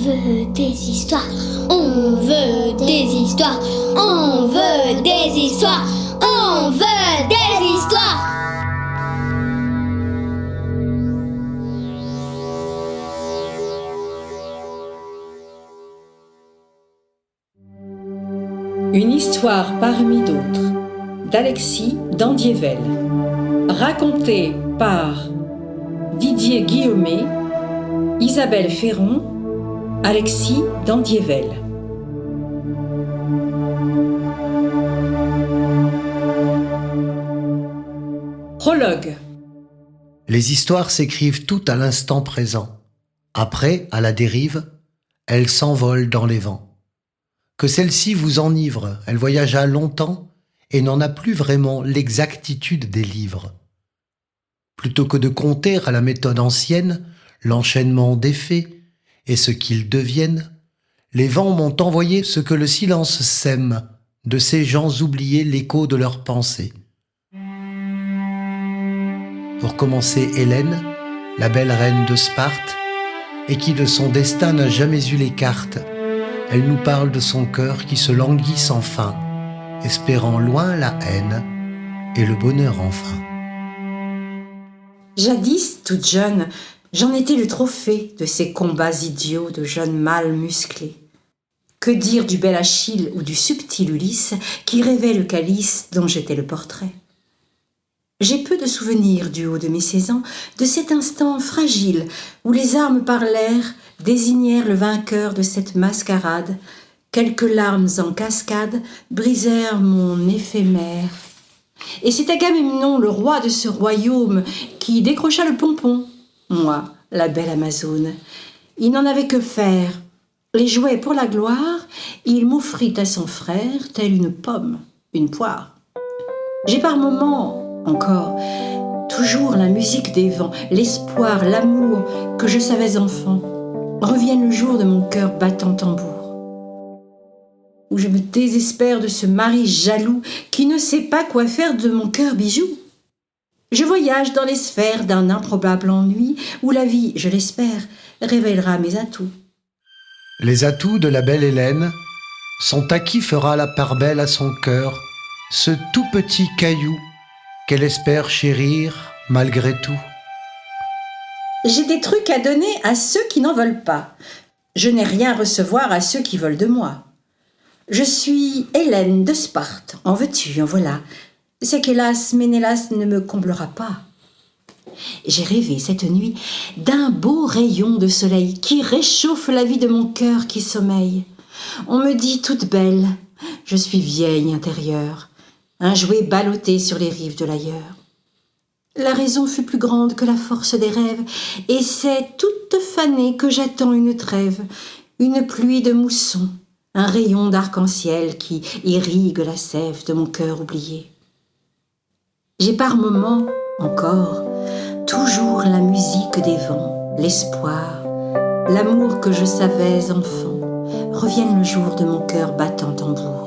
veut des histoires, on veut des histoires, on veut des histoires, on veut des histoires. Une histoire parmi d'autres d'Alexis d'Andievel, racontée par Didier Guillaumet, Isabelle Ferron, Alexis d'Andievel. Prologue. Les histoires s'écrivent toutes à l'instant présent. Après, à la dérive, elles s'envolent dans les vents. Que celle-ci vous enivre, elle voyagea longtemps et n'en a plus vraiment l'exactitude des livres. Plutôt que de compter à la méthode ancienne l'enchaînement des faits et ce qu'ils deviennent, les vents m'ont envoyé ce que le silence sème de ces gens oubliés l'écho de leurs pensées. Pour commencer, Hélène, la belle reine de Sparte, et qui de son destin n'a jamais eu les cartes, elle nous parle de son cœur qui se languit sans fin, espérant loin la haine et le bonheur enfin. Jadis, toute jeune, j'en étais le trophée de ces combats idiots de jeunes mâles musclés. Que dire du bel Achille ou du subtil Ulysse qui rêvait le calice dont j'étais le portrait? J'ai peu de souvenirs du haut de mes 16 ans de cet instant fragile où les armes parlèrent, désignèrent le vainqueur de cette mascarade. Quelques larmes en cascade brisèrent mon éphémère. Et c'est Agamemnon, le roi de ce royaume, qui décrocha le pompon. Moi, la belle Amazone, il n'en avait que faire. Les jouets pour la gloire, il m'offrit à son frère, telle une pomme, une poire. J'ai par moments, encore, toujours la musique des vents, l'espoir, l'amour que je savais enfant, reviennent le jour de mon cœur battant tambour. Où je me désespère de ce mari jaloux qui ne sait pas quoi faire de mon cœur bijou. Je voyage dans les sphères d'un improbable ennui où la vie, je l'espère, révélera mes atouts. Les atouts de la belle Hélène sont à qui fera la part belle à son cœur, ce tout petit caillou qu'elle espère chérir malgré tout. J'ai des trucs à donner à ceux qui n'en veulent pas. Je n'ai rien à recevoir à ceux qui veulent de moi. Je suis Hélène de Sparte, en veux-tu, en voilà. C'est qu'hélas, Ménélas ne me comblera pas. J'ai rêvé cette nuit d'un beau rayon de soleil qui réchauffe la vie de mon cœur qui sommeille. On me dit toute belle, je suis vieille intérieure, un jouet ballotté sur les rives de l'ailleurs. La raison fut plus grande que la force des rêves, et c'est toute fanée que j'attends une trêve, une pluie de mousson, un rayon d'arc-en-ciel qui irrigue la sève de mon cœur oublié. J'ai par moments, encore, toujours la musique des vents, l'espoir, l'amour que je savais enfant, reviennent le jour de mon cœur battant tambour.